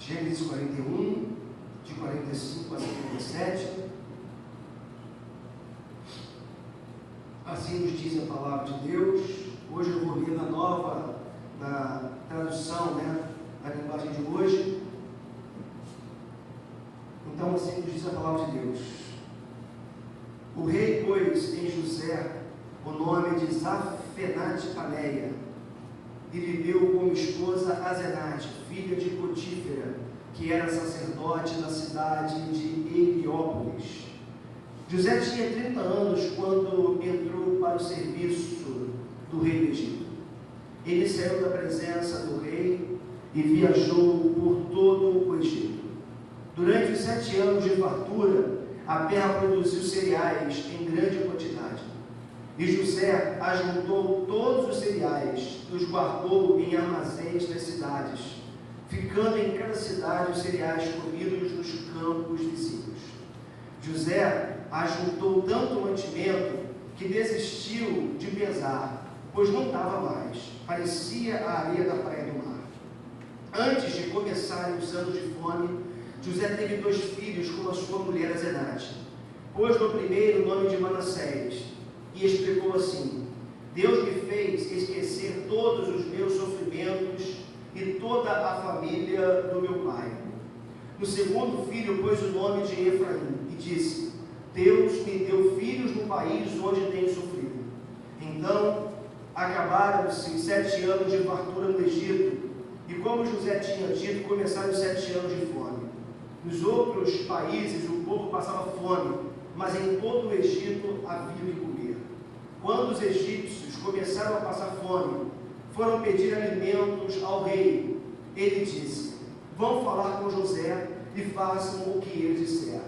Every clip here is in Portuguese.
Gênesis 41, de 45 a 57. Assim nos diz a palavra de Deus. Hoje eu vou ler na tradução, na linguagem de hoje. Então, assim nos diz a palavra de Deus. O rei pôs em José o nome de Zafenate-Paneia, e lhe deu como esposa Asenate, filha de Potífera, que era sacerdote da cidade de Heliópolis. José tinha 30 anos quando entrou para o serviço do rei do Egito. Ele saiu da presença do rei e viajou por todo o Egito. Durante os 7 anos de fartura, a terra produziu cereais em grande quantidade. E José ajuntou todos os cereais e os guardou em armazéns das cidades, ficando em cada cidade os cereais comidos nos campos vizinhos. José ajuntou tanto mantimento que desistiu de pesar, pois não dava mais, parecia a areia da praia do mar. Antes de começarem os anos de fome, José teve 2 filhos com a sua mulher Asenate. Pôs no primeiro o nome de Manassés, e explicou assim: Deus me fez esquecer todos os meus sofrimentos e toda a família do meu pai. No segundo filho pôs o nome de Efraim e disse: Deus me deu filhos no país onde tenho sofrido. Então acabaram-se 7 anos de fartura no Egito, e como José tinha dito, começaram os 7 anos de fome. Nos outros países o povo passava fome, mas em todo o Egito havia o que comer. Quando os egípcios começaram a passar fome, foram pedir alimentos ao rei. Ele disse: vão falar com José e façam o que ele disser.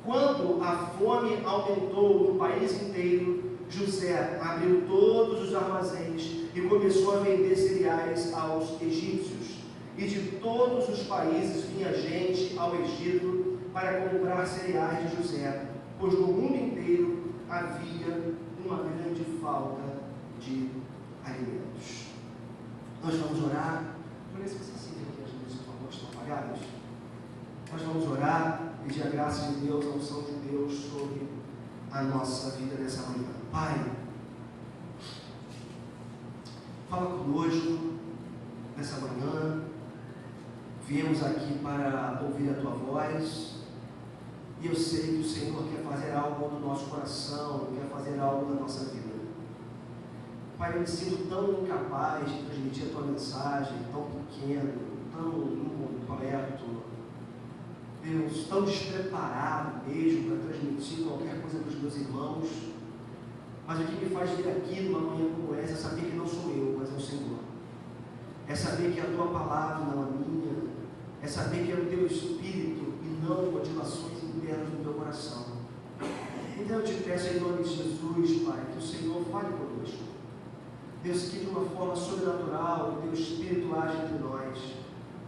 Quando a fome aumentou no país inteiro, José abriu todos os armazéns e começou a vender cereais aos egípcios. E de todos os países vinha gente ao Egito para comprar cereais de José, pois no mundo inteiro havia uma grande falta de alimentos. Nós vamos orar. Por isso que você sinta que as luzes, por favor, estão apagadas. Nós vamos orar, pedir a graça de Deus, a unção de Deus sobre a nossa vida nessa manhã. Pai, fala conosco nessa manhã. Viemos aqui para ouvir a Tua voz. E eu sei que o Senhor quer fazer algo no nosso coração, quer fazer algo na nossa vida. Pai, eu me sinto tão incapaz de transmitir a Tua mensagem, tão pequeno, tão incompleto, Deus, tão despreparado mesmo para transmitir qualquer coisa para os meus irmãos. Mas o que me faz vir aqui numa manhã como essa é saber que não sou eu, mas é o Senhor. É saber que é a Tua palavra, não a minha. É saber que é o Teu Espírito e não motivações internas do Teu coração. Então eu te peço em nome de Jesus, Pai, que o Senhor fale conosco. Deus, que de uma forma sobrenatural o Teu Espírito age entre nós,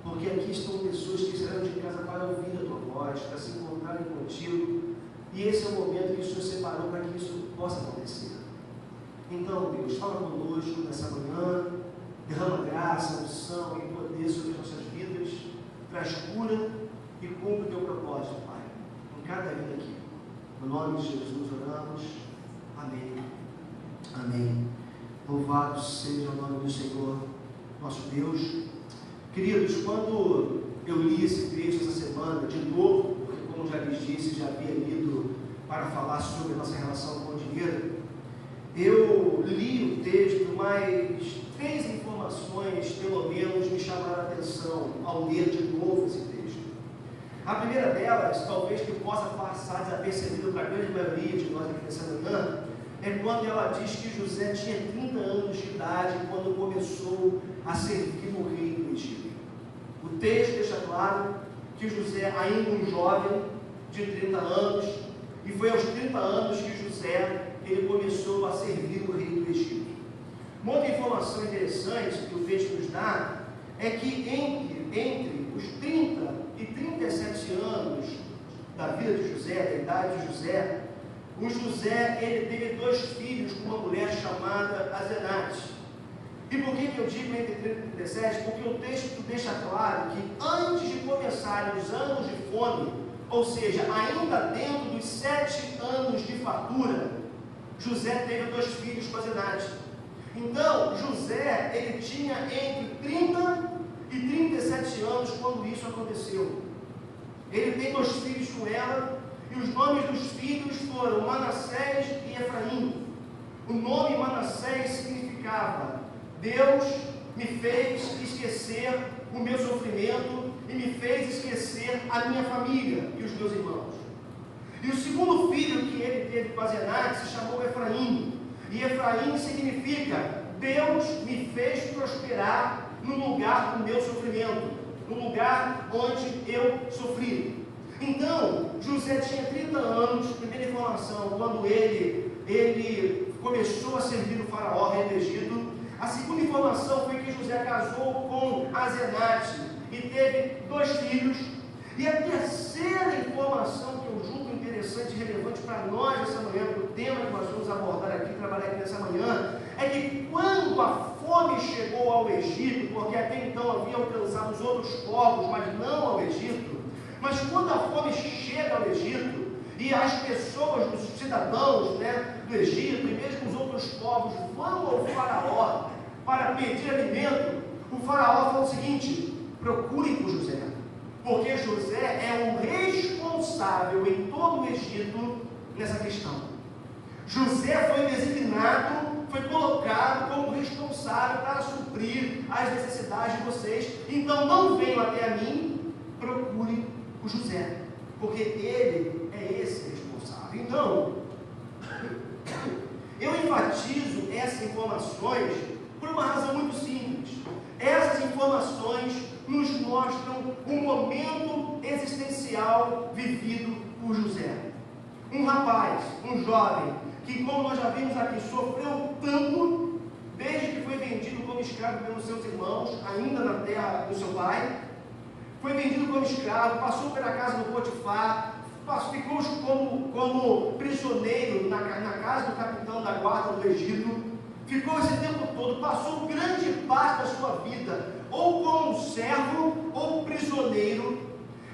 porque aqui estão pessoas que saíram de casa para ouvir a Tua voz, para se encontrarem contigo, e esse é o momento que o Senhor separou para que isso possa acontecer. Então, Deus, fala conosco nessa manhã, derrama graça, unção e poder sobre as nossas vidas, traz cura e cumpre o Teu propósito, Pai, em cada vida aqui. No nome de Jesus oramos. Amém. Amém. Louvado seja o nome do Senhor, nosso Deus. Queridos, quando eu li esse texto essa semana, de novo, porque como já lhes disse, já havia lido para falar sobre a nossa relação com o dinheiro, eu li o texto, mas 3 informações, pelo menos, me chamaram a atenção ao ler de novo esse texto. A primeira delas, talvez que possa passar desapercebido para a grande maioria de nós aqui nessa manhã, é quando ela diz que José tinha 30 anos de idade quando começou a servir o rei do Egito. O texto deixa claro que José, ainda um jovem de 30 anos, e foi aos 30 anos que José ele começou a servir o rei do Egito. Uma outra informação interessante que o texto nos dá é que entre os 30 e 37 anos da vida de José, da idade de José, o José ele teve 2 filhos com uma mulher chamada Asenate. E por que eu digo entre 30 e 37? Porque o texto deixa claro que antes de começarem os anos de fome, ou seja, ainda dentro dos 7 anos de fartura, José teve 2 filhos com Asenate. Então, José, ele tinha entre 30 e 37 anos quando isso aconteceu. Ele tem 2 filhos com ela, e os nomes dos filhos foram Manassés e Efraim. O nome Manassés significava: Deus me fez esquecer o meu sofrimento e me fez esquecer a minha família e os meus irmãos. E o segundo filho que ele teve com Asenate se chamou Efraim. E Efraim significa: Deus me fez prosperar no lugar do meu sofrimento, no lugar onde eu sofri. Então, José tinha 30 anos, primeira informação, quando ele começou a servir o faraó, rei do Egito. A segunda informação foi que José casou com Asenate e teve 2 filhos. E a terceira informação que eu julgo interessante e relevante para nós essa manhã, para o tema que nós vamos abordar aqui, trabalhar aqui nessa manhã, é que quando a fome chegou ao Egito, porque até então havia alcançado os outros povos, mas não ao Egito, mas quando a fome chega ao Egito, e as pessoas, os cidadãos, do Egito, e mesmo os outros povos, vão ao faraó para pedir alimento, o faraó fala o seguinte: procurem por José, porque José é o responsável em todo o Egito nessa questão. José foi designado, foi colocado como responsável para suprir as necessidades de vocês. Então não venham até a mim, procurem por José, porque ele é esse responsável. Então, eu enfatizo essas informações por uma razão muito simples. Essas informações nos mostram um momento existencial vivido por José. Um rapaz, um jovem, que, como nós já vimos aqui, sofreu tanto desde que foi vendido como escravo pelos seus irmãos, ainda na terra do seu pai. Foi vendido como escravo, passou pela casa do Potifar, ficou como prisioneiro na casa do capitão da guarda do Egito, ficou esse tempo todo, passou grande parte da sua vida ou como servo ou prisioneiro.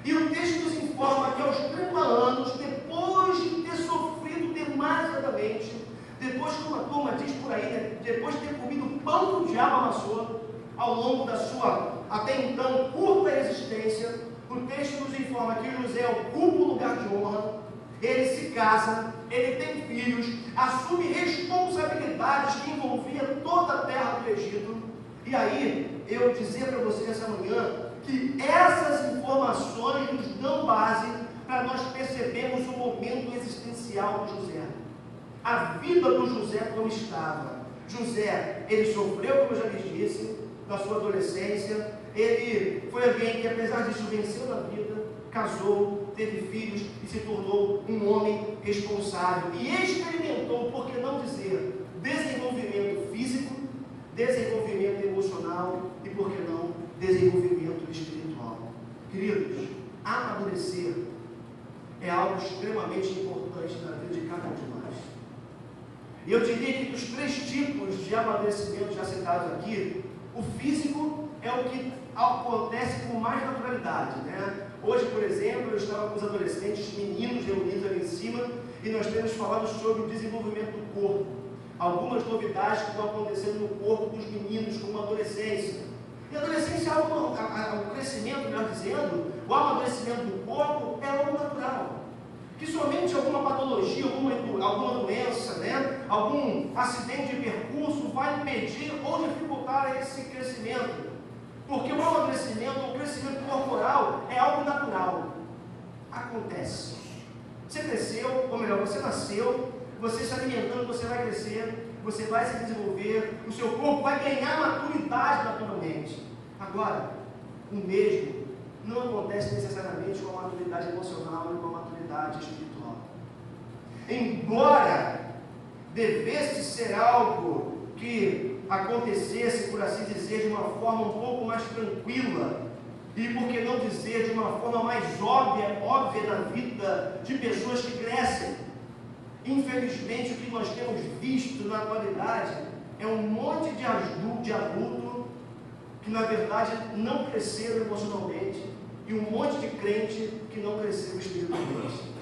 E o texto nos informa que aos 30 anos, depois de ter sofrido demasiadamente, depois, como a turma diz por aí, depois de ter comido o pão que o diabo amassou ao longo da sua até então curta existência, o texto nos informa que José ocupa o lugar de honra, ele se casa, ele tem filhos, assume responsabilidades que envolviam toda a terra do Egito. E aí, eu dizer para você essa manhã que essas informações nos dão base para nós percebermos o momento existencial de José. A vida do José como estava. José, ele sofreu, como eu já lhes disse, na sua adolescência. Ele foi alguém que, apesar disso, venceu na vida, casou, teve filhos e se tornou um homem responsável. E experimentou, por que não dizer, desenvolvimento físico, desenvolvimento emocional e, por que não, desenvolvimento espiritual. Queridos, amadurecer é algo extremamente importante na vida de cada um de nós. E eu diria que dos 3 tipos de amadurecimento já citados aqui, o físico é o que acontece com mais naturalidade, Hoje, por exemplo, eu estava com os adolescentes, meninos reunidos ali em cima, e nós temos falado sobre o desenvolvimento do corpo. Algumas novidades que estão acontecendo no corpo dos meninos com a adolescência. E a adolescência é o crescimento, melhor dizendo, o amadurecimento do corpo é algo natural. Que somente alguma patologia, alguma doença, algum acidente de percurso vai impedir ou dificultar esse crescimento. Porque o amadurecimento, o crescimento corporal é algo natural. Acontece. Você cresceu, ou melhor, você nasceu, você se alimentando, você vai crescer, você vai se desenvolver, o seu corpo vai ganhar maturidade naturalmente. Agora, o mesmo não acontece necessariamente com a maturidade emocional e com a maturidade espiritual. Embora devesse ser algo que acontecesse, por assim dizer, de uma forma um pouco mais tranquila, e por que não dizer de uma forma mais óbvia na vida de pessoas que crescem. Infelizmente, o que nós temos visto na atualidade é um monte de adulto que na verdade não cresceram emocionalmente e um monte de crente que não cresceu espiritualmente.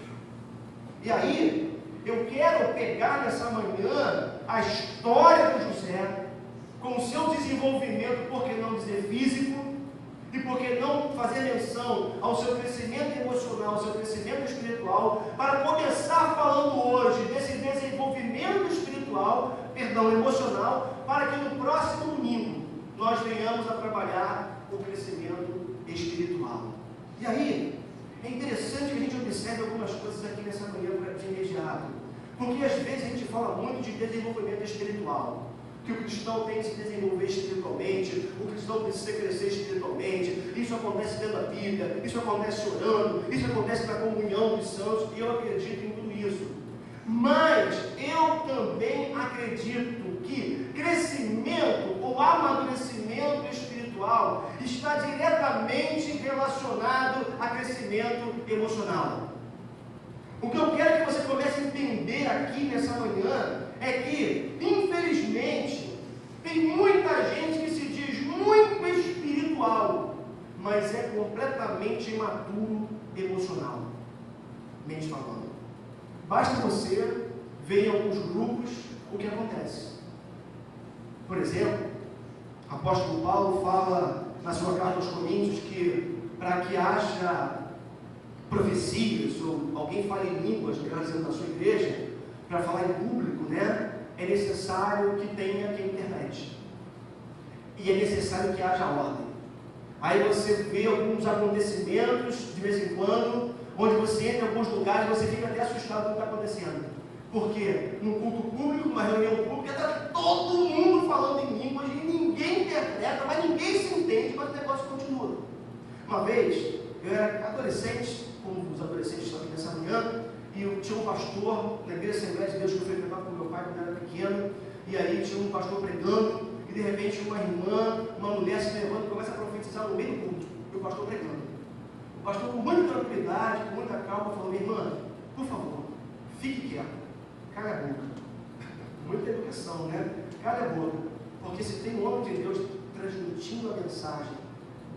E aí, eu quero pegar nessa manhã a história do José, com o seu desenvolvimento, por que não dizer físico, e por que não fazer menção ao seu crescimento emocional, ao seu crescimento espiritual, para começar falando hoje desse desenvolvimento emocional, para que no próximo domingo nós venhamos a trabalhar o crescimento espiritual. E aí, é interessante que a gente observe algumas coisas aqui nessa manhã de imediato, porque às vezes a gente fala muito de desenvolvimento espiritual, que o cristão tem que se desenvolver espiritualmente, o cristão precisa crescer espiritualmente, isso acontece lendo a Bíblia, isso acontece orando, isso acontece na comunhão dos santos, e eu acredito em tudo isso. Mas eu também acredito que crescimento ou amadurecimento espiritual está diretamente relacionado a crescimento emocional. O que eu quero que você comece a entender aqui nessa manhã é que, infelizmente, tem muita gente que se diz muito espiritual, mas é completamente imaturo emocionalmente falando. Basta você ver em alguns grupos o que acontece. Por exemplo, o apóstolo Paulo fala na sua carta aos Coríntios que para que haja profecias ou alguém fale em línguas representando a sua igreja, para falar em público, né, é necessário que tenha aqui a internet. E é necessário que haja ordem. Aí você vê alguns acontecimentos de vez em quando, onde você entra em alguns lugares e você fica até assustado com o que está acontecendo. Porque num culto público, numa reunião pública, está todo mundo falando em línguas e ninguém interpreta, mas ninguém se entende, mas o negócio continua. Uma vez, eu era adolescente, como os adolescentes estão aqui nessa manhã, e eu tinha um pastor na igreja Assembleia de Deus que eu frequentava com meu pai quando eu era pequeno, e aí tinha um pastor pregando, e de repente uma irmã, uma mulher se levanta e começa a profetizar no meio do culto, e o pastor pregando. O pastor, com muita tranquilidade, com muita calma, falou: minha irmã, por favor, fique quieto, cala a boca. Muita educação, né? Cala a boca, porque se tem um homem de Deus transmitindo a mensagem,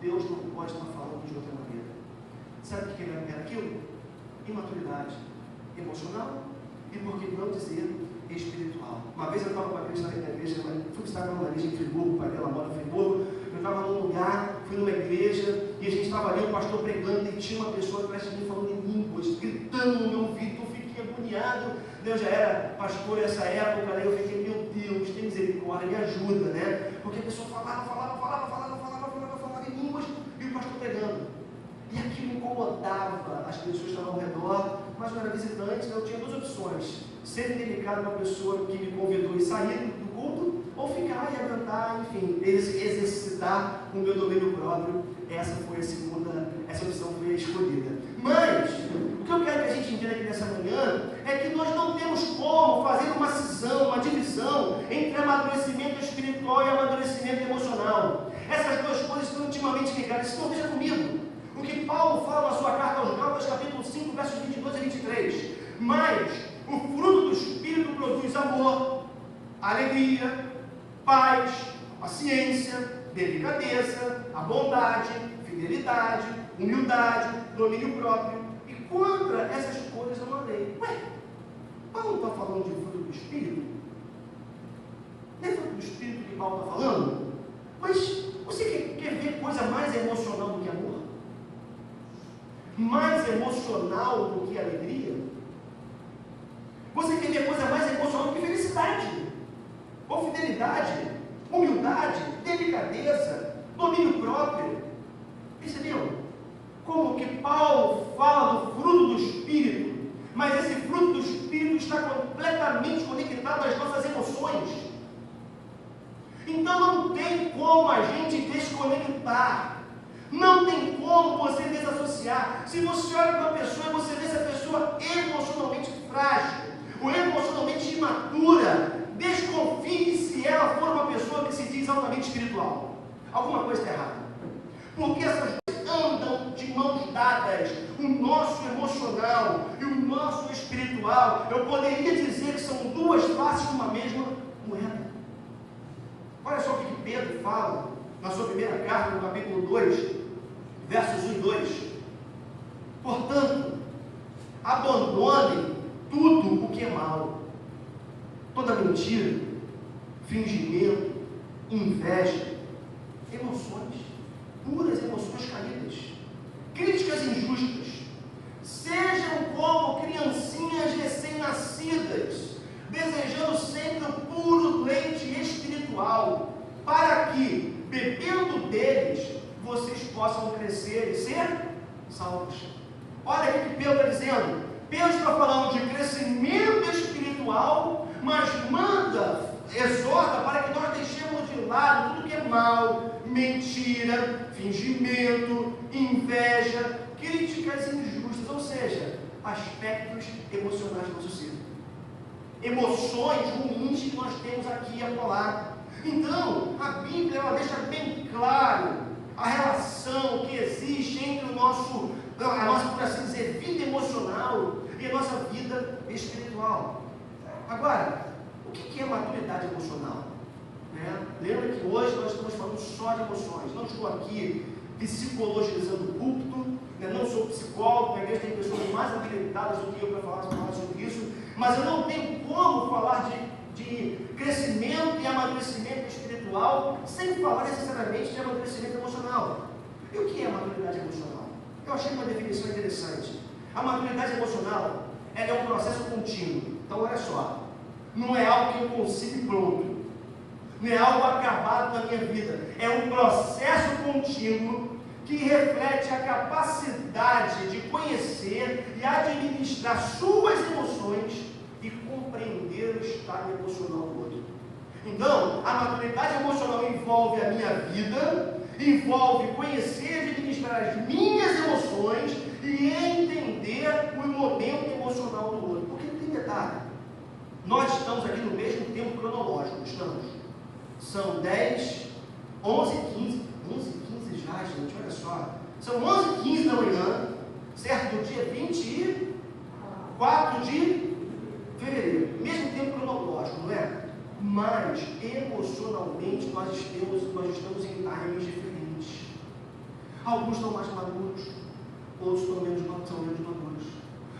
Deus não pode estar falando de outra maneira. Sabe o que era aquilo? Imaturidade emocional e, por que não dizer, espiritual. Uma vez eu estava com a Cris na igreja, fui visitar uma igreja em Friburgo, o pai dela mora em Friburgo. Eu estava num lugar, fui numa igreja e a gente estava ali, o pastor pregando, e tinha uma pessoa atrás de mim falando em línguas, gritando no meu ouvido. Eu fiquei agoniado. Eu já era pastor nessa época, né? Eu fiquei: meu Deus, tem misericórdia, me ajuda, né? Porque a pessoa falava em línguas e o pastor pregando. E aquilo incomodava as pessoas que estavam ao redor, mas eu era visitante, eu tinha duas opções: ser delicado com a pessoa que me convidou e sair do culto, ou ficar e aguentar, enfim, exercitar o meu domínio próprio. Essa opção foi a escolhida. Mas, o que eu quero que a gente entenda aqui nessa manhã é que nós não temos como fazer uma cisão, uma divisão entre amadurecimento espiritual e amadurecimento emocional. Essas duas coisas estão intimamente ligadas. Então veja comigo o que Paulo fala na sua carta aos Gálatas, capítulo 5, versos 22 a 23. Mas o fruto do Espírito produz amor, alegria, paz, paciência, delicadeza, a bondade, fidelidade, humildade, domínio próprio. E contra essas coisas eu não há lei. Ué, Paulo está falando de fruto do Espírito? Não é fruto do Espírito que Paulo está falando? Mas você quer ver coisa mais emocional do que amor? Mais emocional do que alegria? Você quer ver coisa mais emocional do que felicidade? Ou fidelidade? Humildade? Delicadeza? Domínio próprio? Percebeu? Como que Paulo fala do fruto do Espírito, mas esse fruto do Espírito está completamente conectado às nossas emoções. Então não tem como a gente desconectar. Não tem como você desassociar. Se você olha para uma pessoa e você vê essa pessoa emocionalmente frágil, ou emocionalmente imatura, desconfie se ela for uma pessoa que se diz altamente espiritual. Alguma coisa está errada. Porque essas coisas andam de mãos dadas. O nosso emocional e o nosso espiritual, eu poderia dizer que são duas faces de uma mesma moeda. Olha só o que Pedro fala na sua primeira carta, no capítulo 2, versos 1 e 2. Portanto, abandonem tudo o que é mal, toda mentira, fingimento, inveja, emoções, puras emoções caídas, críticas injustas. Sejam como criancinhas recém-nascidas, desejando sempre o puro leite espiritual, para que, bebendo deles, vocês possam crescer e ser salvos. Olha o que Pedro está dizendo. Pedro está falando de crescimento espiritual, mas exorta para que nós deixemos de lado tudo que é mal, mentira, fingimento, inveja, críticas injustas, ou seja, aspectos emocionais do nosso ser, emoções ruins que nós temos aqui e acolá. Então, a Bíblia ela deixa bem claro a relação que existe entre a nossa, por assim dizer, vida emocional e a nossa vida espiritual. Agora, o que é maturidade emocional? Lembra que hoje nós estamos falando só de emoções. Não estou aqui psicologizando o púlpito, não sou psicólogo, na igreja tem pessoas mais habilitadas do que eu para falar sobre isso, mas eu não tenho como falar de crescimento e amadurecimento espiritual sem falar necessariamente de amadurecimento emocional. E o que é maturidade emocional? Eu achei uma definição interessante. A maturidade emocional ela é um processo contínuo. Então olha só, não é algo que eu consigo e pronto, não é algo acabado na minha vida, é um processo contínuo que reflete a capacidade de conhecer e administrar suas emoções e compreender o estado emocional do outro. Então, a maturidade emocional envolve a minha vida, envolve conhecer e administrar as minhas emoções e entender o momento emocional do outro. Porque não tem detalhe, nós estamos aqui no mesmo tempo cronológico, estamos. São 10, 11 e 15 já, gente, olha só. São 11 e 15 da manhã, certo? Do dia 24 de fevereiro. Mesmo tempo cronológico, não é? Mas, emocionalmente, nós estamos em times diferentes. Alguns estão mais maduros, outros são menos maduros.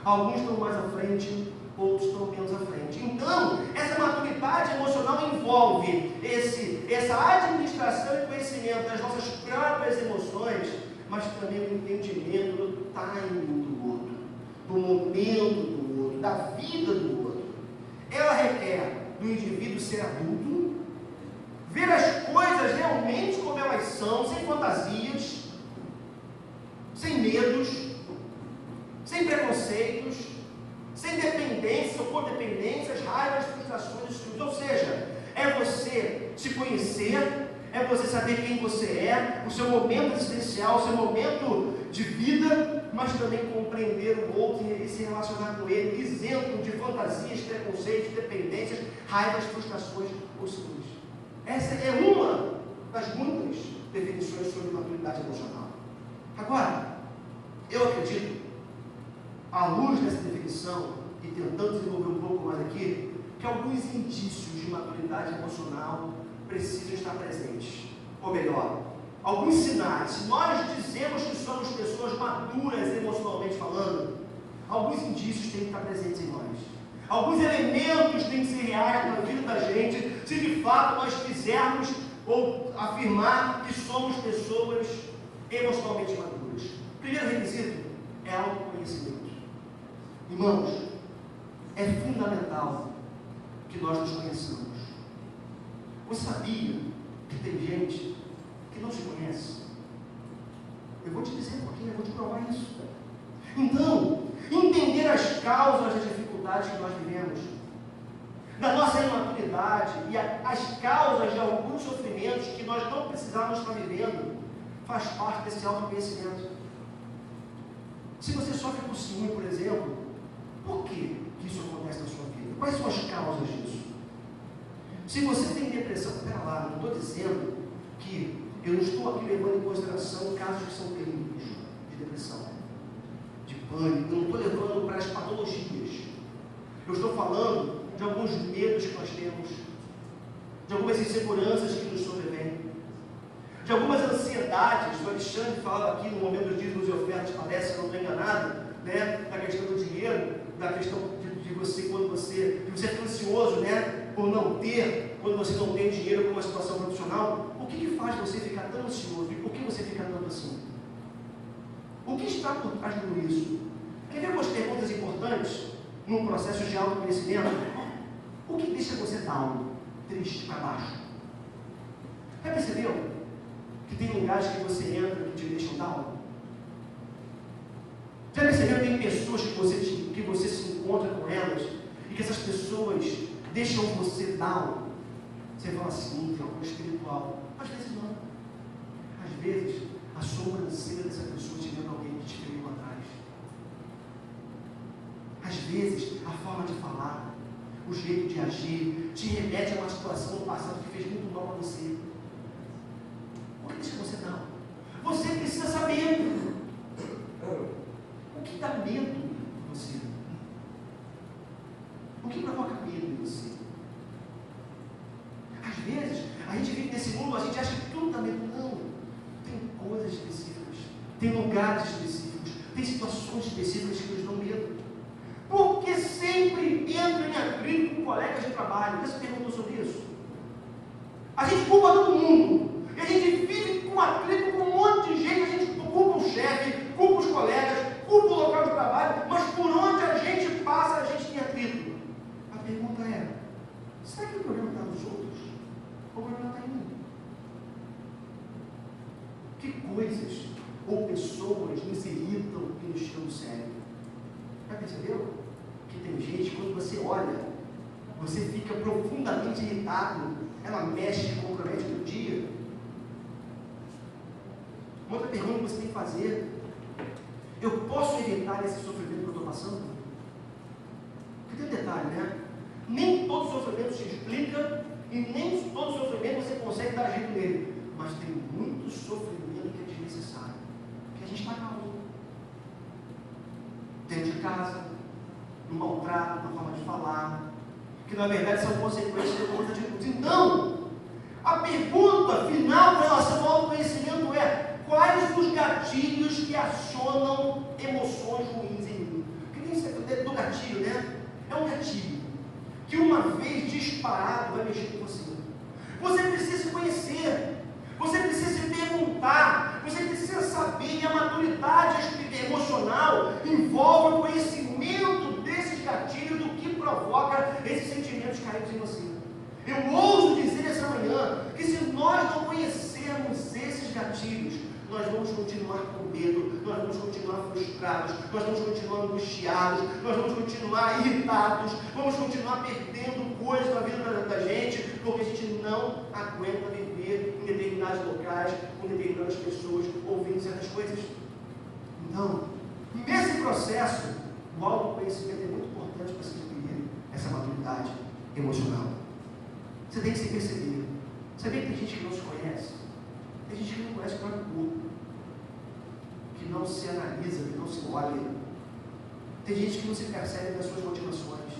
Alguns estão mais à frente, outros estão menos à frente. Então, essa maturidade emocional envolve essa administração e conhecimento das nossas próprias emoções, mas também o entendimento do timing do outro, do momento do outro, da vida do outro. Ela requer do indivíduo ser adulto, ver as coisas realmente como elas são, sem fantasias, sem medos, sem preconceitos, sem dependências ou codependências, raivas, frustrações e ciúmes. Ou seja, é você se conhecer, é você saber quem você é, o seu momento existencial, o seu momento de vida, mas também compreender o outro e se relacionar com ele, isento de fantasias, preconceitos, dependências, raivas, frustrações ou ciúmes. Essa é uma das muitas definições sobre maturidade emocional. Agora, eu acredito, à luz dessa definição, e tentando desenvolver um pouco mais aqui, que alguns indícios de maturidade emocional precisam estar presentes. Ou melhor, alguns sinais. Se nós dizemos que somos pessoas maduras emocionalmente falando, alguns indícios têm que estar presentes em nós. Alguns elementos têm que ser reais na vida da gente, se de fato nós quisermos ou afirmar que somos pessoas emocionalmente maduras. O primeiro requisito é autoconhecimento. Irmãos, é fundamental que nós nos conheçamos. Você sabia que tem gente que não se conhece? Eu vou te dizer por quê, eu vou te provar isso. Então, entender as causas das dificuldades que nós vivemos, da nossa imaturidade e as causas de alguns sofrimentos que nós não precisamos estar vivendo, faz parte desse autoconhecimento. Se você sofre com ciúme, por exemplo, por que isso acontece na sua vida? Quais são as causas disso? Se você tem depressão, espera lá, não estou dizendo que eu não estou aqui levando em consideração casos que são clínicos de depressão, de pânico, eu não estou levando para as patologias. Eu estou falando de alguns medos que nós temos, de algumas inseguranças que nos sobrevêm, de algumas ansiedades. O Alexandre fala aqui no momento dos dízimos e ofertas, parece, que eu não estou enganado, né, da questão do dinheiro, da questão de você, quando você fica ansioso, né, por não ter, quando você não tem dinheiro por uma situação profissional. O que faz você ficar tão ansioso? E por que você fica tanto assim? O que está por trás de tudo isso? Quer ver algumas perguntas importantes num processo de autoconhecimento? O que deixa você down, triste, para baixo? Já percebeu que tem lugares que você entra que te deixam down? Já percebeu que tem pessoas que você se encontra com elas e que essas pessoas deixam você down? Você fala assim, é algo espiritual. Às vezes não. Às vezes, a sobrancelha dessa pessoa te lembra alguém que te feriu lá atrás. Às vezes, a forma de falar, o jeito de agir, te remete a uma situação no passado que fez muito mal a você. O que deixa você down? Você precisa saber o que dá medo em você. O que provoca medo em você? Às vezes, a gente vive nesse mundo, a gente acha que tudo dá medo. Não. Tem coisas específicas, tem lugares específicos, tem situações específicas que nos dão medo. Porque sempre entra em atrito com colegas de trabalho. Você perguntou sobre isso? A gente culpa todo mundo. E a gente vive com atrito com um monte de gente. A gente culpa o chefe, culpa os colegas, culpa o local de trabalho. Mas por onde a gente passa, a gente tem atrito. A pergunta é: será que o problema está nos outros? Ou o problema está em mim? Que coisas ou pessoas nos irritam e nos tiram do sério? Já percebeu? Que tem gente, quando você olha, você fica profundamente irritado, ela mexe e compromete o dia. Uma outra pergunta que você tem que fazer: eu posso evitar esse sofrimento que eu estou passando? Porque tem um detalhe, né? Nem todo sofrimento se explica e nem todo sofrimento você consegue dar jeito nele. Mas tem muito sofrimento que é desnecessário, que a gente está calmo. Dentro de casa, no maltrato, na forma de falar, que na verdade são consequências de coisas de. Então, a pergunta final com relação ao autoconhecimento é: quais os gatilhos que acionam emoções ruins em mim? Que nem isso do gatilho, né? É um gatilho que uma vez disparado vai mexer com você. Você precisa se conhecer, você precisa se perguntar, você precisa saber. E a maturidade emocional envolve o conhecimento desses gatilhos, do que provoca esses sentimentos caídos em você. Eu ouso dizer essa manhã que se nós não conhecermos esses gatilhos, nós vamos continuar com medo, nós vamos continuar frustrados, nós vamos continuar angustiados, nós vamos continuar irritados, vamos continuar perdendo coisas na vida da gente, porque a gente não aguenta viver em determinados locais, com determinadas pessoas, ouvindo certas coisas. Então, nesse processo, o autoconhecimento é muito importante para se adquirir essa maturidade emocional. Você tem que se perceber. Sabia que tem gente que não se conhece? Tem gente que não conhece o próprio corpo, que não se analisa, que não se olha. Tem gente que não se percebe nas suas motivações.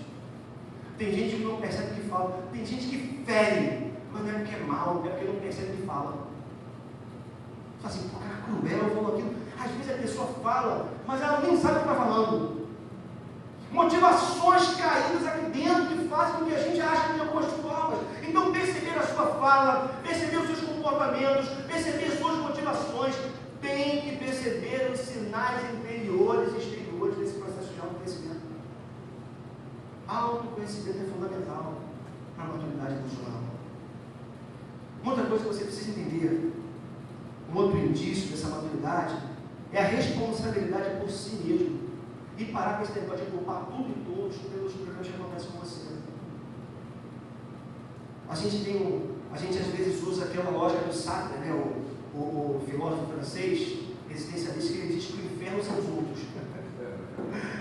Tem gente que não percebe o que fala. Tem gente que fere, mas não é porque é mal, é porque não percebe o que fala. Fala assim, pô, cara, cruel, eu falo aquilo. Às vezes a pessoa fala, mas ela nem sabe o que está falando. Motivações caídas aqui dentro que fazem com que a gente ache de algumas formas. Então, perceber a sua fala, perceber os seus comportamentos, perceber as suas motivações, tem que perceber os sinais interiores e exteriores desse processo de autoconhecimento. Autoconhecimento é fundamental para a maturidade emocional. Uma outra coisa que você precisa entender, um outro indício dessa maturidade, é a responsabilidade por si mesmo. E parar com esse negócio de culpar tudo e todos pelos problemas que acontecem com você. A gente às vezes usa aquela lógica do Sartre, né? O filósofo francês, existencialista, que ele diz que o inferno são os outros.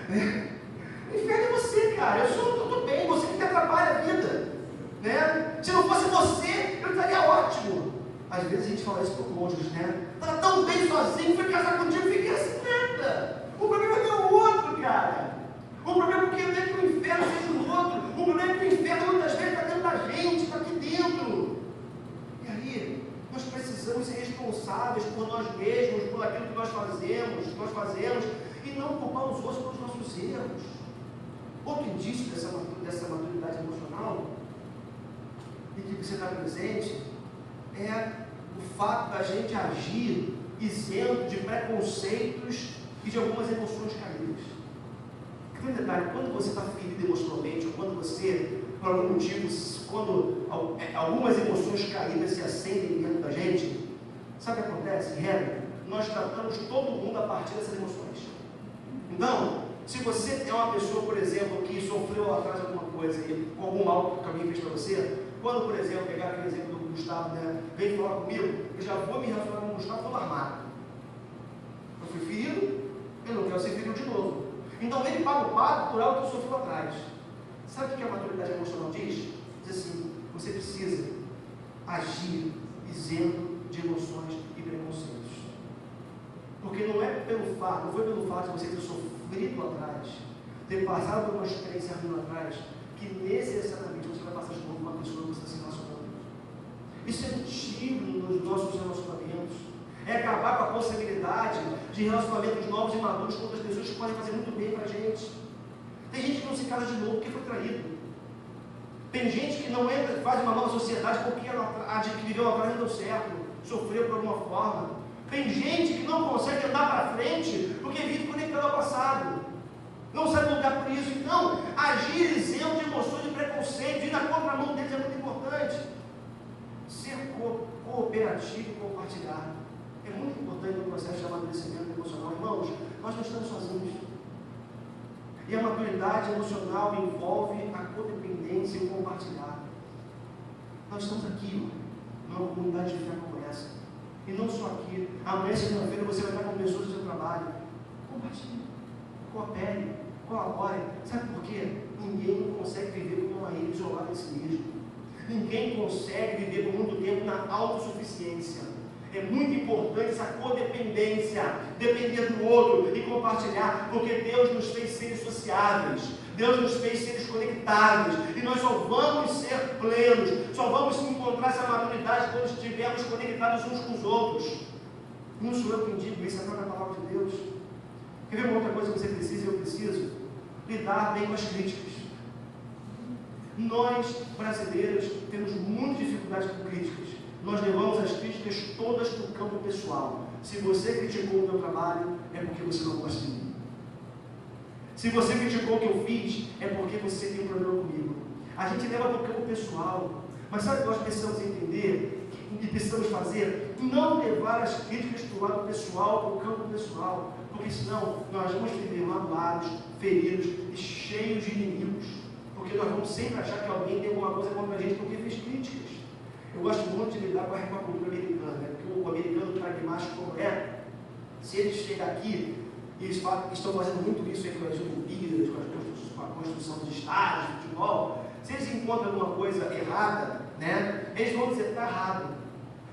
O inferno é você, cara. Eu sou tudo bem, você que me atrapalha a vida. Né? Se não fosse você, eu estaria ótimo. Às vezes a gente fala isso para o cônjuge, né? Estava tão bem sozinho, fui casar contigo, fiquei assim, nada. O problema é o outro, cara. O problema é que não é que o inferno seja o outro. O problema é que o inferno muitas vezes está dentro da gente, está aqui dentro. nós fazemos e não culpar os outros pelos nossos erros. Outro indício dessa maturidade emocional e que você está presente é o fato da gente agir isento de preconceitos e de algumas emoções caídas. Que detalhe, quando você está ferido emocionalmente, ou quando você, por algum motivo, quando algumas emoções caídas se acendem dentro da gente, sabe o que acontece? Em regra, nós tratamos todo mundo a partir dessas emoções. Então, se você é uma pessoa, por exemplo, que sofreu lá atrás alguma coisa, com algum mal que alguém fez para você, quando, por exemplo, pegar aquele exemplo do Gustavo, né, vem falar comigo, eu já vou me relacionar com o Gustavo todo armado. Eu fui ferido, eu não quero ser ferido de novo. Então ele paga o pato por algo que eu sofri lá atrás. Sabe o que a maturidade emocional diz? Diz assim, você precisa agir isento de emoções e preconceitos. Porque não foi pelo fato de você ter sofrido lá atrás, ter passado por uma experiência ruim lá atrás, que necessariamente você vai passar de novo com uma pessoa que você está se relacionando. Isso é antigo nos nossos relacionamentos. É acabar com a possibilidade de relacionamentos novos e maduros com outras pessoas que podem fazer muito bem para a gente. Tem gente que não se casa de novo porque foi traído. Tem gente que não entra, faz uma nova sociedade porque a que viveu lá atrás não deu certo, sofreu por alguma forma. Tem gente que não consegue andar para frente porque vive conectado ao passado. Não sabe lutar por isso. Então, agir isento de emoções e preconceito, ir na contramão deles é muito importante. Ser cooperativo e compartilhar é muito importante no processo de amadurecimento emocional. Irmãos, nós não estamos sozinhos. E a maturidade emocional envolve a codependência e o compartilhar. Nós estamos aqui, numa comunidade de fé como essa. E não só aqui. Amanhã, segunda-feira, você vai estar com pessoas do seu trabalho. Compartilhe, coopere, colabore. Sabe por quê? Ninguém consegue viver como uma ilha isolada em si mesmo. Ninguém consegue viver por muito tempo na autossuficiência. É muito importante essa codependência, depender do outro e compartilhar, porque Deus nos fez seres sociáveis, Deus nos fez seres conectados, e nós só vamos ser plenos, só vamos encontrar essa maturidade quando estivermos conectados uns com os outros. Não sou eu quem digo isso, é a própria palavra de Deus. Quer ver uma outra coisa que você precisa e eu preciso? Lidar bem com as críticas. Nós, brasileiros, temos muita dificuldade com críticas. Nós levamos as críticas todas para o campo pessoal. Se você criticou o meu trabalho, é porque você não gosta de mim. Se você criticou o que eu fiz, é porque você tem um problema comigo. A gente leva para o campo pessoal. Mas sabe o que nós precisamos entender? O que precisamos fazer? Não levar as críticas para o lado pessoal, para o campo pessoal. Porque senão nós vamos viver magoados, feridos e cheios de inimigos. Porque nós vamos sempre achar que alguém tem alguma coisa contra a gente porque fez críticas. Eu gosto muito de lidar com a cultura americana, né? Porque o americano pragmático como é, se ele chega aqui, e eles estão fazendo muito isso aí com as Olimpíadas, com a construção dos estádios, de futebol, se eles encontram alguma coisa errada, né, eles vão dizer que está errado.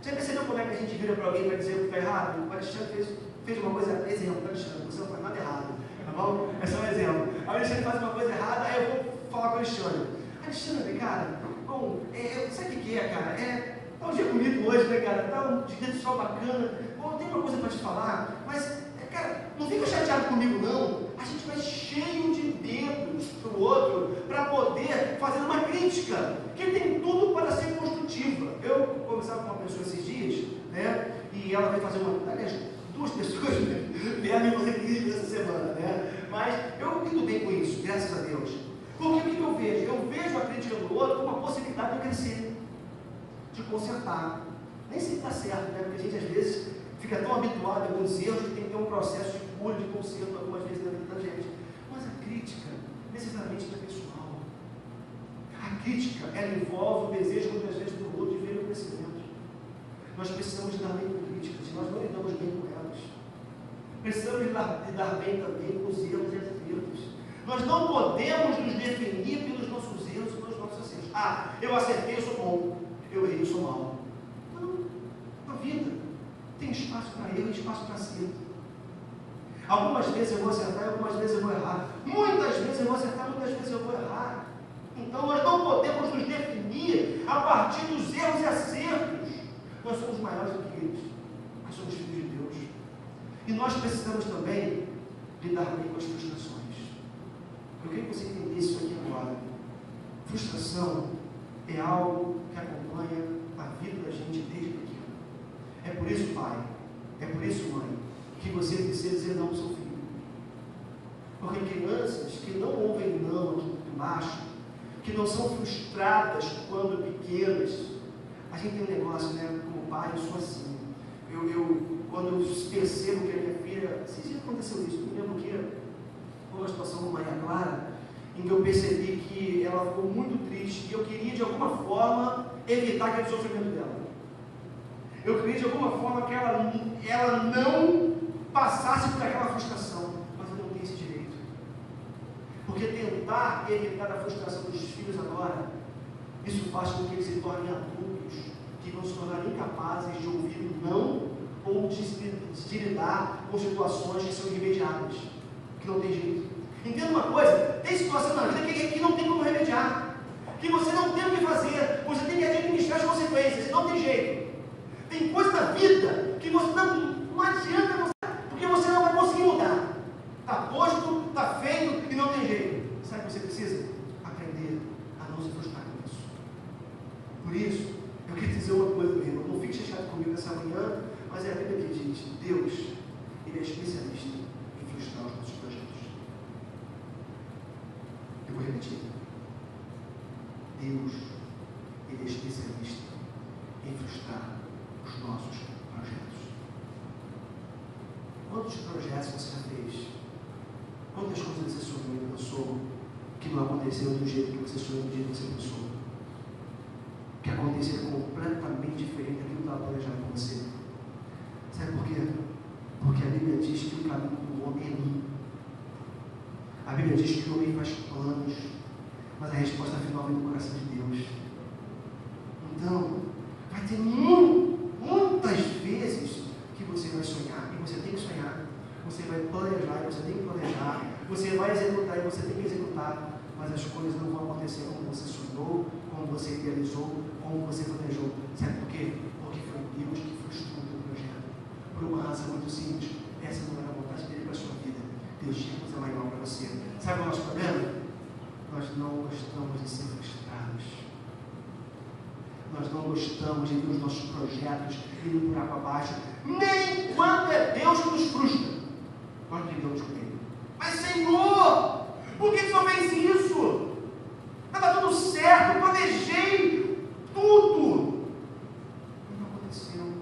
Você percebeu como é que a gente vira para alguém para dizer que está errado? O Alexandre fez uma coisa, exemplo, Alexandre, você não faz nada errado, tá bom? É só um exemplo. Aí o Alexandre faz uma coisa errada, aí eu vou falar com o Alexandre. Alexandre, cara, bom, sabe o que é, cara? Tá um dia bonito hoje, né, cara? Tá um dia de sol bacana. Bom, tem uma coisa para te falar, mas, cara, não fica chateado comigo, não. A gente vai cheio de dedos para o outro para poder fazer uma crítica, que tem tudo para ser construtiva. Eu conversava com uma pessoa esses dias, né? E ela veio fazer aliás, duas pessoas vieram fazer crítica essa semana, né? Mas eu lido bem com isso, graças a Deus. Porque o que eu vejo? Eu vejo a crítica do outro como uma possibilidade de crescer, de consertar. Nem sempre está certo, né? Porque a gente às vezes fica tão habituado a alguns erros que tem que ter um processo de cura, de conserto algumas vezes na vida da gente. Mas a crítica necessariamente é pessoal. A crítica, ela envolve o desejo muitas vezes do outro de ver o crescimento. Nós precisamos lidar bem com críticas, e nós não lidamos bem com elas. Precisamos lidar bem também com os erros e as acertos. Nós não podemos nos definir pelos nossos erros e pelos nossos acertos. Ah, eu acertei, eu sou bom. Eu errei, eu sou mau. Não. Na vida tem espaço para erro e espaço para acerto. Algumas vezes eu vou acertar, algumas vezes eu vou errar. Muitas vezes eu vou acertar, muitas vezes eu vou errar. Então nós não podemos nos definir a partir dos erros e acertos. Nós somos maiores do que eles, porque somos filhos de Deus. E nós precisamos também lidar bem com as frustrações. Eu queria que você entendesse isso aqui agora. Frustração é algo que acompanha a vida da gente desde pequeno. É por isso, pai, é por isso, mãe, que você precisa dizer não ao seu filho. Porque crianças que não ouvem não aqui embaixo, que não são frustradas quando pequenas, a gente tem um negócio, né? Como pai, eu sou assim. Quando eu percebo que a minha filha, esses dias aconteceu isso, me lembro que foi uma situação com Maria Clara, em que eu percebi que ela ficou muito triste e eu queria de alguma forma evitar aquele sofrimento dela. Eu queria de alguma forma que ela não passasse por aquela frustração, mas eu não tenho esse direito. Porque tentar evitar a frustração dos filhos agora, isso faz com que eles se tornem adultos que vão se tornar incapazes de ouvir não ou de lidar com situações que são irremediáveis, que não tem jeito. Entenda uma coisa, tem situação na vida que não tem como remediar, que você não tem o que fazer, você tem que administrar as consequências, não tem jeito. Tem coisa na vida que você não adianta você, porque você não vai conseguir mudar. Está posto, está feito e não tem jeito. Sabe o que você precisa? Aprender a não se frustrar com isso. Por isso, eu queria dizer uma coisa, meu irmão, não fique chateado comigo nessa manhã, mas é a Bíblia que diz: Deus, Ele é especialista em frustrar os nossos projetos. Eu vou repetir. Deus, Ele é especialista em frustrar os nossos projetos. Quantos projetos você já fez? Quantas coisas você sonhou e pensou que não aconteceram do jeito que você sonhou, do jeito que você pensou? Que aconteceram completamente diferente daquilo que estava planejado com você. Sabe por quê? Porque a Bíblia diz que o caminho do homem é limpo. A Bíblia diz que o homem faz planos, mas a resposta final vem do coração de Deus. Então, vai ter muitas vezes que você vai sonhar, e você tem que sonhar. Você vai planejar, e você tem que planejar. Você vai executar, e você tem que executar. Mas as coisas não vão acontecer como você sonhou, como você idealizou, como você planejou. Sabe por quê? Porque foi Deus que frustrou o teu projeto. Por uma razão muito simples. Essa não era a vontade dele para a sua vida. Deus tinha coisa maior para você. Sabe o nosso problema? Nós não gostamos de ser frustrados. Nós não gostamos de ver os nossos projetos indo por água abaixo. Nem quando é Deus que nos frustra. Nós brigamos com Ele. Mas Senhor, por que só fez isso? Estava tudo certo, eu planejei tudo. Não aconteceu.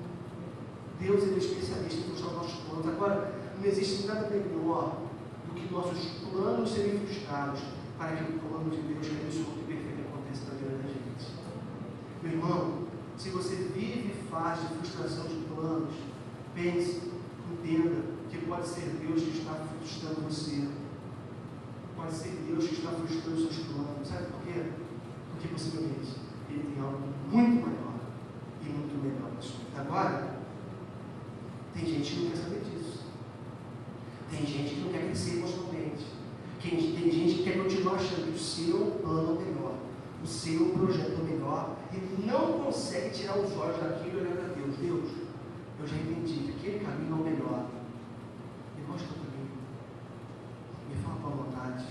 Deus, Ele é especialista em frustrar os nossos planos. Agora, não existe nada melhor do que nossos planos serem frustrados para que o plano de Deus, que é absoluto e perfeito, aconteça na vida da gente. Meu irmão, se você vive fase de frustração de planos, pense, entenda que pode ser Deus que está frustrando você. Pode ser Deus que está frustrando os seus planos. Sabe por quê? Porque possivelmente Ele tem algo muito maior e muito melhor para a sua vida. Agora, tem gente que não quer saber disso. Tem gente que não quer crescer emocionalmente. Tem gente que quer continuar achando que o seu plano é melhor, o seu projeto é melhor, e não consegue tirar os olhos daquilo e olhar para Deus. Deus, eu já entendi que aquele caminho é o melhor. Me mostra o caminho. Me fala a tua vontade.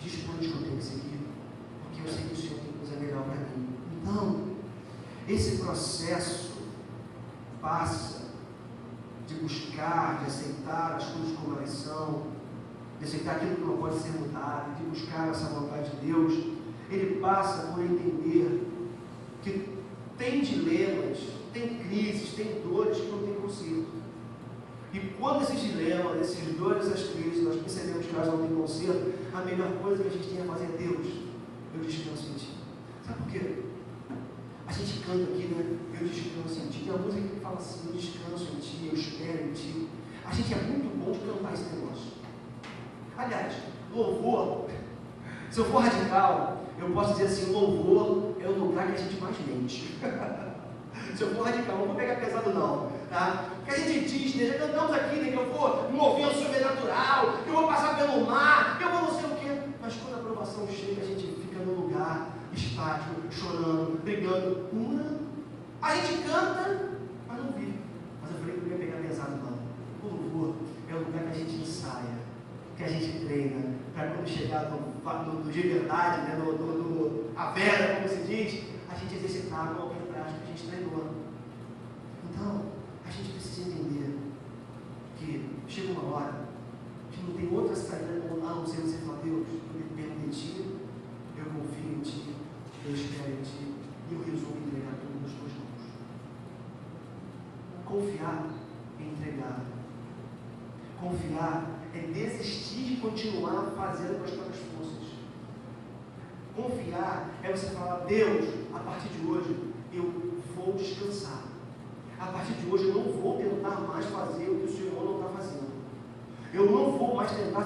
Diz para onde eu tenho que seguir, porque eu sei que o Senhor tem coisa melhor para mim. Então, esse processo passa de buscar, de aceitar as coisas como elas são, de aceitar aquilo que não pode ser mudado, de buscar essa vontade de Deus. Ele passa por entender que tem dilemas, tem crises, tem dores que não tem conserto. E quando esses dilemas, esses dores, essas crises, nós percebemos que elas não têm conserto, a melhor coisa que a gente tem a fazer é: Deus, eu descanso em Ti. Sabe por quê? A gente canta aqui, né? Eu descanso em Ti. Tem uma música que fala assim: eu descanso em Ti, eu espero em Ti. A gente é muito bom de cantar esse negócio. Aliás, louvor, se eu for radical, eu posso dizer assim: louvor é o lugar que a gente mais mente. Se eu for radical, não vou pegar pesado não, tá? Porque a gente diz, né? Já cantamos aqui, né? Que eu vou mover o sobrenatural, que eu vou passar pelo mar, que eu vou não sei o quê. Mas quando a aprovação chega, a gente fica no lugar estático, chorando, brigando, A gente canta, mas não vive. Mas eu falei que não ia pegar pesado não. O louvor saia que a gente treina para quando chegar no de verdade, né, a vera, como se diz, a gente exercitar qualquer prática que a gente treinou. Então, a gente precisa entender que chega uma hora que não tem outra saída a não ser você falar: Deus, eu dependo de Ti, eu confio em Ti, eu espero em Ti, e eu resolvo entregar tudo nas Tuas mãos. Confiar é entregar. Confiar é desistir de continuar fazendo com as próprias forças. Confiar é você falar: Deus, a partir de hoje eu vou descansar. A partir de hoje eu não vou tentar mais fazer o que o Senhor não está fazendo. Eu não vou mais tentar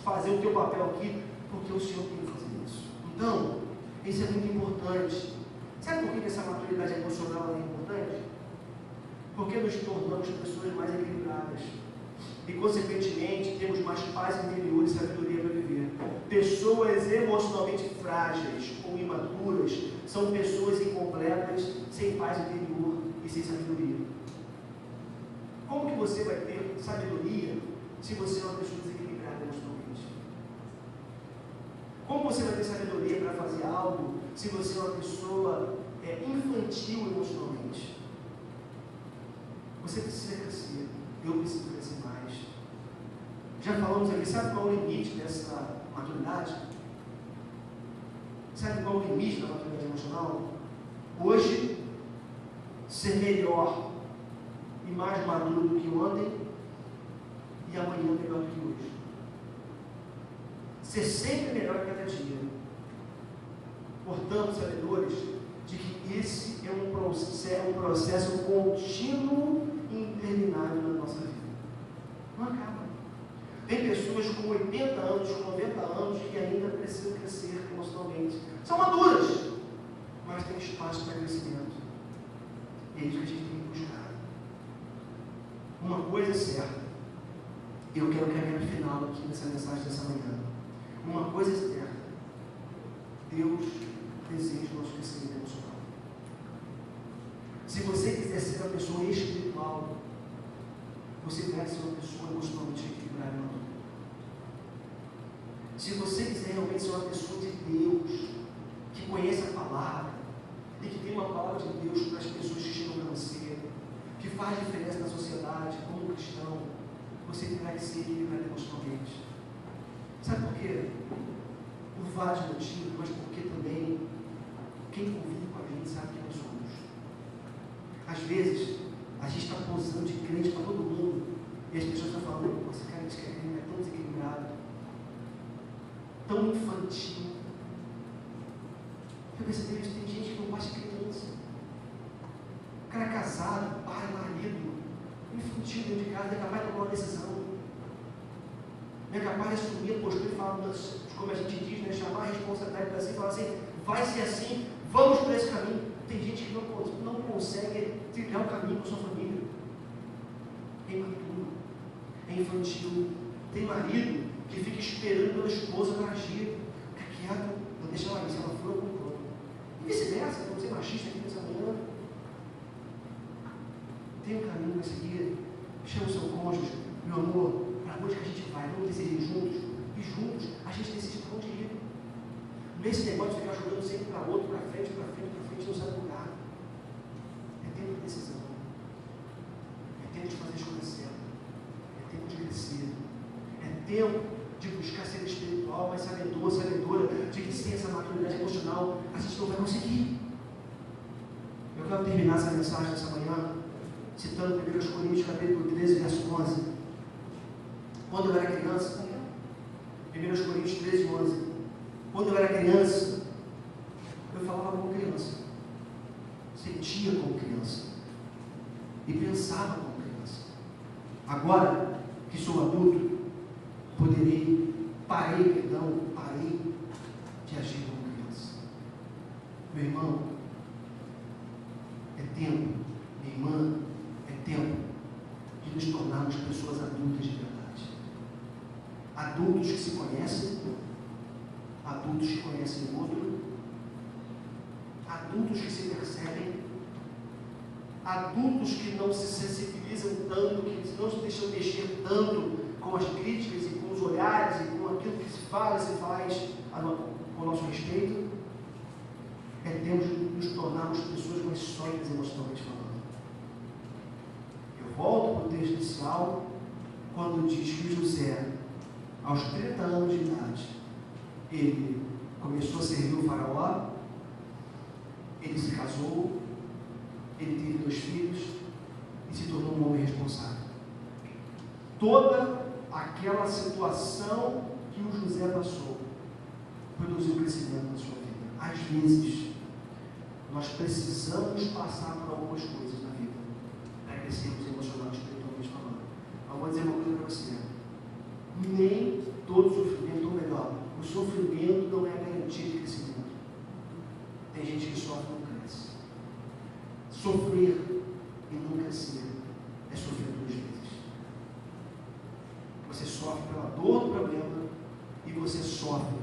fazer o teu papel aqui, porque o Senhor tem que fazer isso. Então, isso é muito importante. Sabe por que essa maturidade emocional é importante? Porque nos tornamos pessoas mais equilibradas. E, consequentemente, temos mais paz interior e sabedoria para viver. Pessoas emocionalmente frágeis ou imaturas são pessoas incompletas, sem paz interior e sem sabedoria. Como que você vai ter sabedoria se você é uma pessoa desequilibrada emocionalmente? Como você vai ter sabedoria para fazer algo se você é uma pessoa infantil emocionalmente? Você precisa crescer. Eu preciso crescer mais. Já falamos aqui, sabe qual é o limite dessa maturidade? Sabe qual é o limite da maturidade emocional? Hoje, ser melhor e mais maduro do que ontem, e amanhã melhor do que hoje. Ser sempre melhor a cada dia. Portanto, sabedores de que esse é um processo contínuo e interminável na nossa vida. Não acaba. Tem pessoas com 80 anos, com 90 anos, que ainda precisam crescer emocionalmente. São maduras, mas tem espaço para crescimento. E é isso que a gente tem que buscar. Uma coisa é certa. Eu quero caminhar no final aqui nessa mensagem dessa manhã. Uma coisa é certa. Deus deseja o nosso crescimento emocional. Se você quiser ser uma pessoa espiritual, você deve ser uma pessoa emocionalmente equilibrada e madura. Se você quiser realmente ser uma pessoa de Deus, que conhece a palavra, e que tem uma palavra de Deus para as pessoas que chegam para você, que faz diferença na sociedade, como cristão, você terá que ser equilibrado emocionalmente. Sabe por quê? Por vários motivos, mas porque também quem convive com a gente sabe quem nós somos. Às vezes, a gente está posando de crente para todo mundo, e as pessoas estão falando: esse cara de crente é tão desequilibrado, tão infantil. Eu percebi que tem gente que não bate criança. O cara é casado, pai, marido, infantil dentro de casa, é capaz de tomar uma decisão. Não é capaz de assumir a postura e falar, como a gente diz, né, chamar a responsabilidade para si e falar assim: vai ser assim, vamos por esse caminho. Tem gente que não consegue trilhar o caminho com a sua família. É imaturo, é infantil. Tem marido que fica esperando pela esposa para agir. Fica quieto, não deixa ela ir, se ela for, eu controlo. E vice-versa, vamos ser machista aqui nessa manhã. Tem um caminho a seguir. Chama o seu cônjuge: meu amor, para onde que a gente vai? Vamos decidir juntos. E juntos a gente decide para onde ir. Nesse negócio de ficar jogando sempre para outro, para frente, não sai do lugar. É tempo de decisão. É tempo de fazer a escolha certa. É tempo de crescer. É tempo de buscar ser espiritual, mas sabedora de que sem essa maturidade emocional a gente não vai conseguir. Eu quero terminar essa mensagem dessa manhã citando 1 Coríntios capítulo 13, verso 11. Quando eu era criança, 1 Coríntios 13, 11. Quando eu era criança, eu falava como criança, sentia como criança e pensava como criança. Agora que sou adulto, parei de agir como criança. Meu irmão, é tempo, minha irmã, é tempo de nos tornarmos pessoas adultas de verdade. Adultos que se conhecem, adultos que conhecem o outro, adultos que se percebem, adultos que não se sensibilizam tanto, que não se deixam mexer tanto com as críticas e com os olhares e com aquilo que se fala e se faz ao nosso respeito, é tempo de nos tornarmos pessoas mais sólidas emocionalmente falando. Eu volto para o texto inicial, quando diz que José, aos 30 anos de idade, ele começou a servir o faraó, ele se casou, ele teve 2 filhos e se tornou um homem responsável. Toda aquela situação que o José passou produziu crescimento na sua vida. Às vezes, nós precisamos passar por algumas coisas na vida para crescermos emocionalmente, espiritualmente falando. Eu vou dizer uma coisa para você: nem todo sofrimento, ou melhor, o sofrimento não é garantia de crescimento. Tem gente que sofre e não cresce. Sofrer e não crescer é sofrer 2 vezes. Você sofre pela dor do problema e você sofre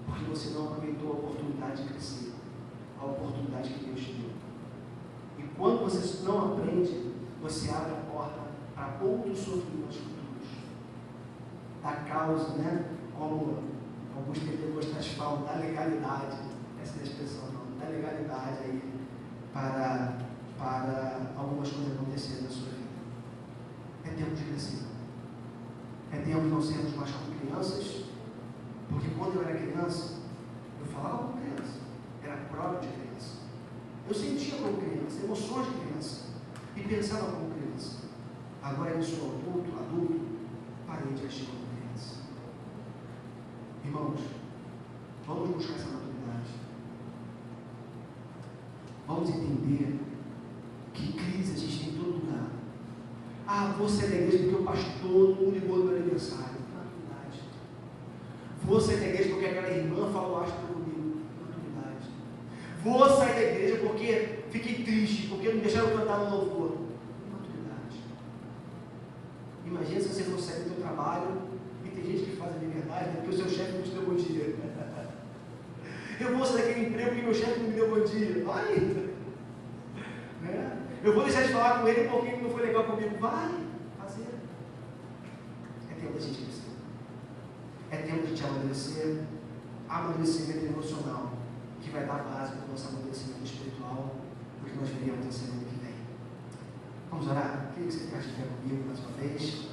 porque você não aproveitou a oportunidade de crescer, a oportunidade que Deus te deu. E quando você não aprende, você abre a porta para outros sofrimentos futuros. Da causa, né? Como alguns pentecostais falam, da legalidade, essa é a expressão, não, da legalidade aí para algumas coisas acontecerem na sua vida. É tempo de crescer. É tempo de não sermos mais como crianças, porque quando eu era criança, eu falava como criança, era próprio de criança. Eu sentia como criança, emoções de criança, e pensava como criança. Agora eu sou adulto, parei de agir como criança. Irmãos, vamos buscar essa maturidade. Vamos entender que crise a gente tem em todo lugar. Ah, vou sair da igreja porque o pastor não ligou no meu aniversário. Maturidade. Vou sair da igreja porque aquela irmã falou astro comigo. Maturidade. Vou sair da igreja porque fiquei triste, porque não me deixaram cantar no louvor. Maturidade. Imagina se você for sair do seu trabalho e tem gente que faz a liberdade, né, porque o seu chefe não te deu bom dia. Eu vou sair daquele emprego porque meu chefe não me deu bom dia. Vai! Né? Eu vou deixar de falar com ele um pouquinho que não foi legal comigo. Vai fazer. É tempo da gente crescer. É tempo de a gente amadurecer. Amadurecimento emocional, que vai dar base para o nosso amadurecimento espiritual, porque nós veremos na semana que vem. Vamos orar? Queria que você ficasse de pé comigo mais uma vez.